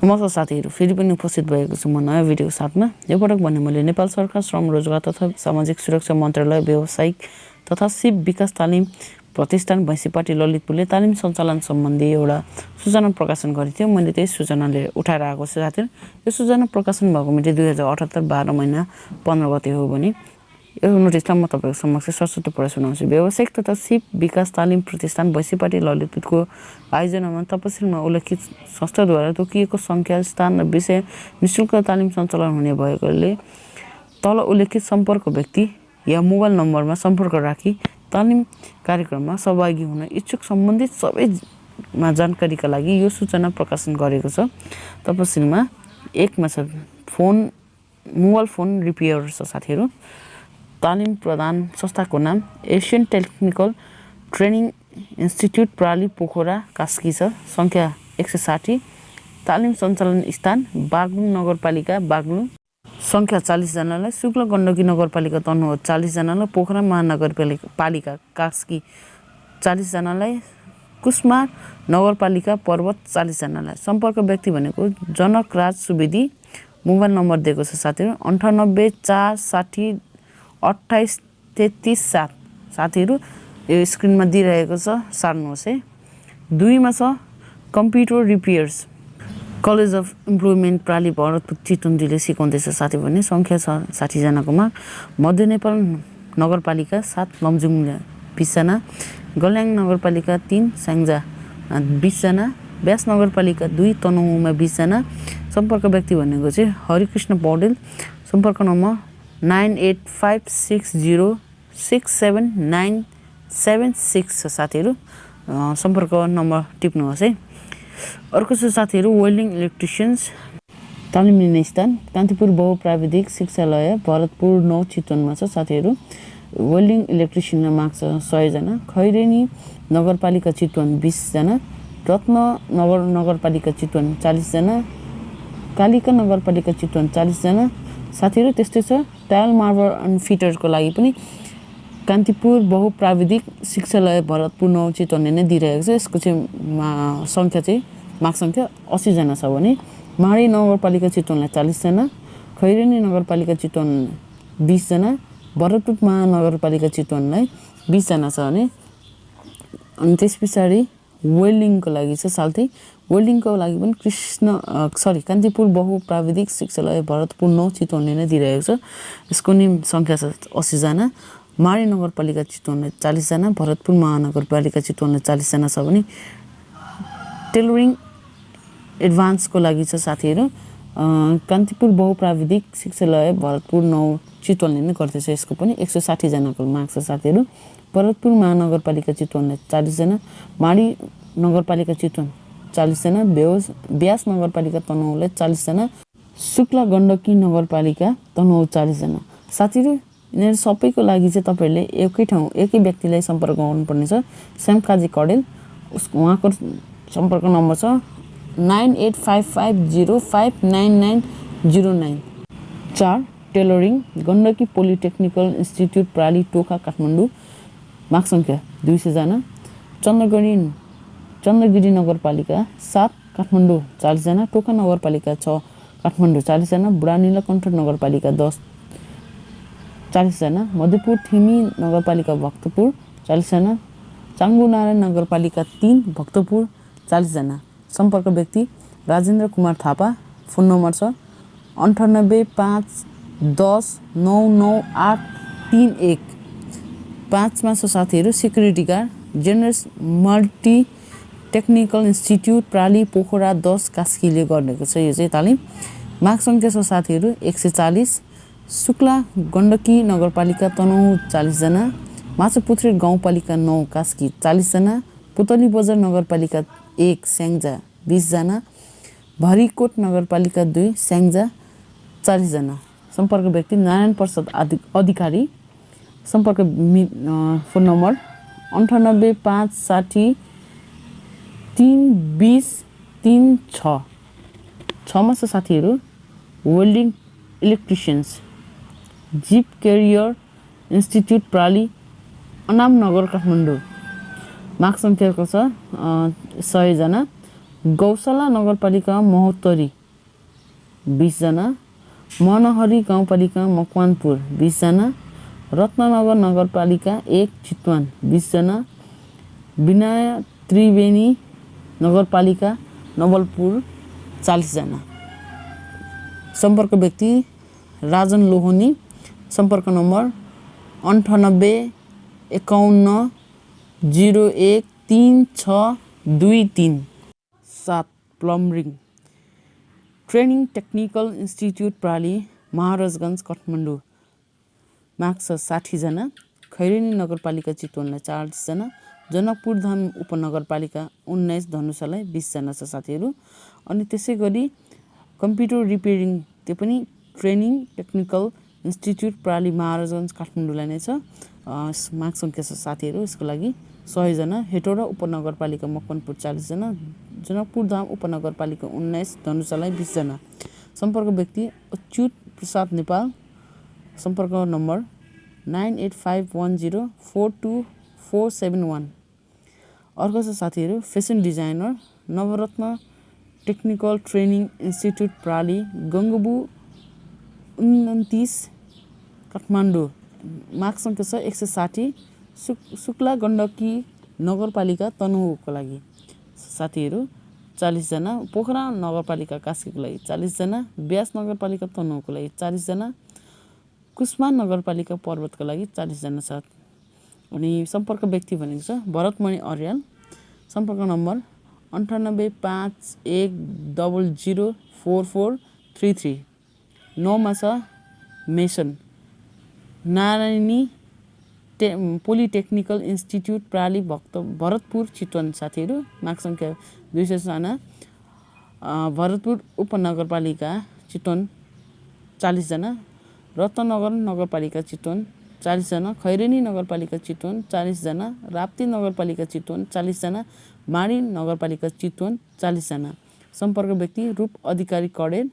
नमस्कार साथीहरु, फेरि पनि उपस्थित भएको छु म नयाँ भिडियोको साथमा। यो पटक भने मैले नेपाल सरकार श्रम रोजगार तथा सामाजिक सुरक्षा मन्त्रालय व्यावसायिक तथा सिप विकास तालिम प्रतिष्ठान भैसेपाटी ललितपुरले तालिम सञ्चालन सम्बन्धी एउटा सूचना प्रकाशन गरेको थियो। मैले त्यही सूचनाले उठाएर आएको छु साथीहरु। यो सूचना प्रकाशन भएको मिति 2078 12 महिना 15 गते हो भने यो नोटिसलाई म तपाईहरु समक्ष सशर्त पढेर सुनाउँछु। व्यावसायिक तथा सिप विकास तालिम प्रतिष्ठान भैसेपाटी ललितपुरको आयोजनामा तपसिलमा उल्लेखित संस्थाद्वारा तोकिएको संख्या, स्थान र विषय निशुल्क तालिम सञ्चालन हुने भएकोले तल उल्लेखित सम्पर्क व्यक्ति या मोबाइल नम्बरमा सम्पर्क राखी तालिम कार्यक्रममा सहभागी हुन इच्छुक सम्बन्धित सबैमा जानकारीका लागि यो सूचना प्रकाशन गरेको छ। तपसिलमा 1 मा छ मोबाइल फोन रिपेयर छ साथीहरु। तालिम प्रदान संस्थाको नाम एशियन टेक्निकल ट्रेनिङ इन्स्टिट्युट प्राली पोखरा कास्की छ। संख्या 160। तालिम सञ्चालन स्थान बागलुङ नगरपालिका बागलुङ, संख्या 40 जनालाई। शुक्ल गण्डकी नगरपालिका तनहुँ 40 जनालाई। पोखरा महानगरपालिका कास्की 40 जनालाई। कुसमा नगरपालिका पर्वत 40 जनालाई। सम्पर्क व्यक्ति भनेको जनकराज सुवेदी। मोबाइल नम्बर दिएको छ साथीहरु 98 460 28 33 7। साथीहरु यो स्क्रिनमा दिइरहेको छ, सार्नुहोस् है। 2 मा छ computer repairs college of employment प्राली भरतपुर चितवनजीले सिकाउँदैछ साथी भने। संख्या छ 60 जनाकोमा। मध्य नेपाल नगरपालिका 7 लमजुङ 20 जना। गल्याङ नगरपालिका 3 स्याङ्जा 20 जना। व्यास नगरपालिका 2 तनहुँमा 20 जना। सम्पर्क व्यक्ति भनेको चाहिँ हरिकृष्ण पौडेल। सम्पर्क नम्बर 9856067976 छ साथीहरु। सम्पर्क नम्बर टिप्नुहोस् है। अर्को छ साथीहरु वेल्डिङ इलेक्ट्रिशियन्स तालिम लिने स्थान कान्तिपुर बहुप्राविधिक शिक्षालय भरतपुर 9 चितवनमा छ साथीहरु। वेल्डिङ इलेक्ट्रिशियनमा माग्छ 100 जना। खैरेनी नगरपालिका चितवन 20 जना। रत्न नगरपालिका चितवन 40 जना। कालिका नगरपालिका चितवन 40 जना साथीहरु। त्यस्तै छ टाइल मार्बल एन्ड फिटरको लागि पनि कान्तिपुर बहुप्राविधिक शिक्षालय भरतपुर 9 चितवनले नै दिइरहेको छ। यसको चाहिँ संख्या चाहिँ माग संख्या 80 जना छ भने माडी नगरपालिका चितवनलाई 40 जना। खैरेनी नगरपालिका चितवन 20 जना। भरतपुर महानगरपालिका चितवनलाई 20 जना छ भने अनि त्यसपछि वेल्डिङको लागि छ साल्थै। वेल्डिङको लागि पनि कान्तिपुर बहुप्राविधिक शिक्षालय भरतपुर 9 चितवनले नै दिइरहेको छ। यसको नि संख्या छ 80 जना। माडी नगरपालिका चितवनले 40 जना। भरतपुर महानगरपालिका चितवनले 40 जना छ भने टेलरिङ एडभान्सको लागि छ साथीहरु कान्तिपुर बहुप्राविधिक शिक्षालय भरतपुर 9 चितवनले नै गर्दैछ। यसको पनि 160 जनाको माग छ साथीहरु। भरतपुर महानगरपालिका चितवनले 40 जना। माडी नगरपालिका चितवन 40 जना। व्यास नगरपालिका तनहुँले 40 जना। शुक्ला गण्डकी नगरपालिका तनहुँ 40 जना। साथीहरु यिनीहरु सबैको लागि चाहिँ तपाईहरुले एकै व्यक्तिलाई सम्पर्क गर्नुपर्ने छ। श्यामकाजी कडेल। उहाँको सम्पर्क नम्बर छ 9855059909। 4 टेलरिङ गण्डकी पोलिटेक्निकल इन्स्टिट्युट प्राली टोखा काठमाडौँ माग संख्या 200 जना। चन्द्रगिरी नगरपालिका 7 काठमाडौँ 40 जना। टोखा नगरपालिका 6 काठमाडौँ 40 जना। बुढानीलकण्ठ नगरपालिका 10 40 जना। मध्यपुर थिमी नगरपालिका भक्तपुर 40 जना। चाङ्गुनारायण नगरपालिका 3 भक्तपुर 40 जना। सम्पर्क व्यक्ति राजेन्द्र कुमार थापा। फोन नम्बर छ 98 510 99831। 5 मा छ साथीहरु security guard generous multi technical institute प्राली पोखरा 10 कास्कीले गरेको छ यो चाहिँ तालिम। माग संख्या छ साथीहरु 140। शुक्ला गण्डकी नगरपालिका तनहुँ 40 जना। माछापुत्री गाउँपालिका 9 कास्की 40 जना। पुतली बजार नगरपालिका 1 स्याङ्जा 20 जना। भरिकोट नगरपालिका 2 स्याङ्जा 40 जना। सम्पर्क व्यक्ति नारायण प्रसाद अधिकारी। सम्पर्क फोन नम्बर 98 560 320 36। 6 मा छ साथीहरु welding electricians zip career institute प्राली अनाम नगर काठमाडौँ माग संख्याको छ 100 जना। गौशाला नगरपालिका महोत्तरी 20 जना, मनहरी गाउँपालिका मकवानपुर 20 जना, रत्ननगर नगरपालिका 1 चितवन 20 जना, विनय त्रिवेणी नगरपालिका नवलपुर 40 जना। सम्पर्क व्यक्ति राजन लोहनी, सम्पर्क number 98 51 01 3623। 7 plumbing training technical institute प्राली महाराजगञ्ज काठमाडौँ माग्छ 60 जना, खैरेनी नगरपालिका चितवनलाई 40 जना, जनकपुर धाम उपनगरपालिका 19 धनुषालाई 20 जना छ साथीहरू। अनि त्यसै गरी कम्प्युटर रिपेयरिङ त्यो पनि ट्रेनिङ टेक्निकल इन्स्टिट्युट प्राली महाराजगञ्ज काठमाडौँलाई नै छ, माग सङ्ख्या छ साथीहरू यसको लागि 100 जना, हेटौडा उपनगरपालिका मकवानपुर 40 जना, जनकपुर धाम उपनगरपालिका 19 धनुषालाई 20 जना। सम्पर्क व्यक्ति अच्युत प्रसाद नेपाल, सम्पर्क नम्बर 9851042471। अर्को छ साथीहरू फेसन डिजाइनर नवरत्न technical training institute प्राली Gongabu 29 Kathmandu, माग सङ्ख्या छ 160, शुक्ला गण्डकी नगरपालिका तनहुको लागि साथीहरू 40 जना, पोखरा नगरपालिका कास्कीको लागि 40 जना, ब्यास नगरपालिका तनहुको लागि 40 जना, कुस्मा नगरपालिका पर्वतको लागि 40 जना छ। अनि सम्पर्क व्यक्ति भनेको छ भरतमणि अर्याल, सम्पर्क नम्बर 9851004433। 9 मा छ मेसन नारायणी पोलिटेक्निकल इन्स्टिट्युट प्राली भरतपुर चितवन साथीहरू, माग सङ्ख्या 200 जना, भरतपुर उपनगरपालिका चितवन 40 जना, रत्ननगर नगरपालिका चितवन 40 जना, खैरेनी नगरपालिका चितवन 40 जना, राप्ती नगरपालिका चितवन 40 जना, माडी नगरपालिका चितवन 40 जना। सम्पर्क व्यक्ति रूप अधिकारी कडेल,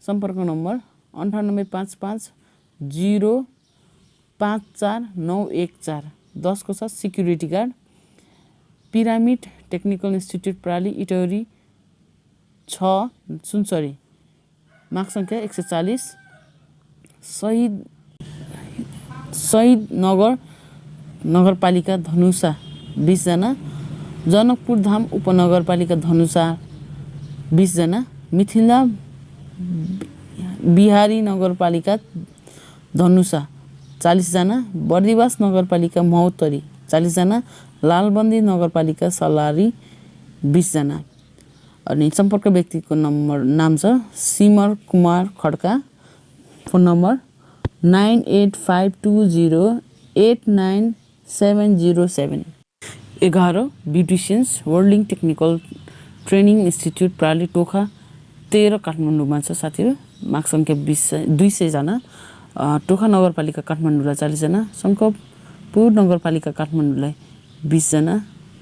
सम्पर्क नम्बर 9855054914। 10 को छ security guard pyramid technical institute प्राली इटौरी 6 सुनसरी, माग सङ्ख्या 140, शहीद नगर नगरपालिका धनुषा 20 जना, जनकपुर धाम उपनगरपालिका धनुषा 20 जना, मिथिला बिहारी नगरपालिका धनुषा 40 जना, बर्दिवास नगरपालिका महोत्तरी 40 जना, लालबन्दी नगरपालिका सलारी 20 जना। अनि सम्पर्क व्यक्तिको नाम छ Simar Kumar Khadka, phone number 9852089707। 11 beauticians welding technical training institute प्राली टोखा 13 काठमाडौँमा छ साथीहरू, माग सङ्ख्या 200 जना, टोखा नगरपालिका काठमाडौँलाई 40 जना, शङ्करपुर नगरपालिका काठमाडौँलाई 20 जना,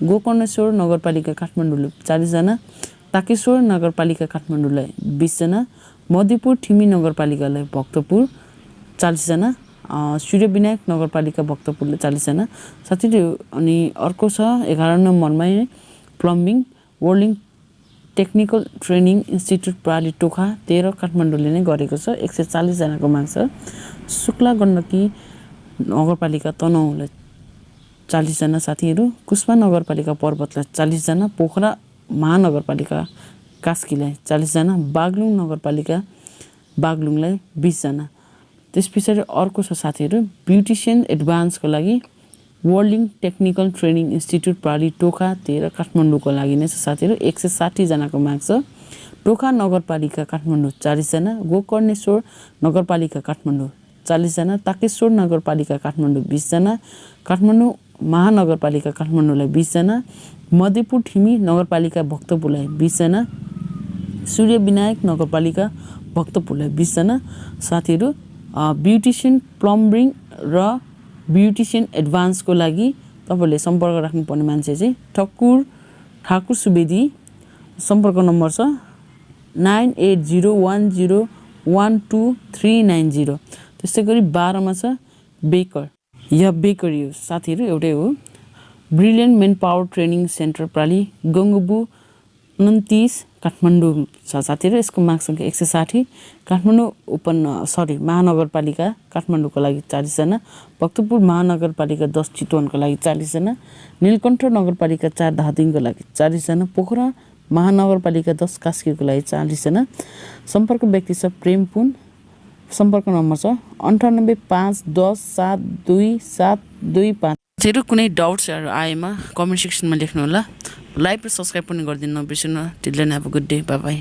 गोकर्णेश्वर नगरपालिका काठमाडौँलाई 40 जना, ताकेश्वर नगरपालिका काठमाडौँलाई 20 जना, मध्यपुर ठिमी नगरपालिकालाई भक्तपुर 40 जना, सूर्यविनायक नगरपालिका भक्तपुरले 40 जना साथीहरू। अनि अर्को छ 11 नम्बरमै plumbing welding technical training institute प्राली टोखा 13 काठमाडौँले नै गरेको छ, 140 जनाको माग छ। शुक्ला गण्डकी नगरपालिका तनहुलाई 40 जना साथीहरू, कुस्मा नगरपालिका पर्वतलाई 40 जना, पोखरा महानगरपालिका कास्कीलाई 40 जना, बागलुङ नगरपालिका बागलुङलाई 20 जना। त्यस पछाडि अर्को छ साथीहरू ब्युटिसियन एडभान्सको लागि वर्ल्डिङ टेक्निकल ट्रेनिङ इन्स्टिट्युट प्राली टोखा 13 काठमाडौँको लागि नै छ साथीहरू, 160 जनाको माग छ। टोखा नगरपालिका काठमाडौँ 40 जना, गोकर्णेश्वर नगरपालिका काठमाडौँ 40 जना, ताकेश्वर नगरपालिका काठमाडौँ 20 जना, काठमाडौँ महानगरपालिका काठमाडौँलाई 20 जना, मध्यपुर ठिमी नगरपालिका भक्तपुरलाई 20 जना, सूर्यविनायक नगरपालिका भक्तपुरलाई 20 जना साथीहरू। ब्युटिसियन प्लम्बिङ र ब्युटिसियन एडभान्सको लागि तपाईँले सम्पर्क राख्नुपर्ने मान्छे चाहिँ ठाकुर सुवेदी, सम्पर्क नम्बर छ 9801012390। त्यस्तै गरी 12 मा छ बेकर या बेकरी हो साथीहरू, एउटै हो। Brilliant manpower training centre प्राली गङ्गबु 29 काठमाडौँ छ साथीहरु यसको माग संख्या 160 काठमाडौँ महानगरपालिका काठमाडौँको लागि 40 जना भक्तपुर महानगरपालिका 10 चितवनको लागि 40 जना नीलकण्ठ नगरपालिका 4 धादिङको लागि 40 जना पोखरा महानगरपालिका 10 कास्कीको लागि 40 जना सम्पर्क व्यक्ति छ प्रेम पुन सम्पर्क नम्बर छ 9851072725 जेरो कुनै डाउट्स आएमा कमेन्ट सेक्सनमा लेख्नु होला लाइक र सब्स्क्राइब पनि गरिदिनु नबिर्सनु till then have a good day bye by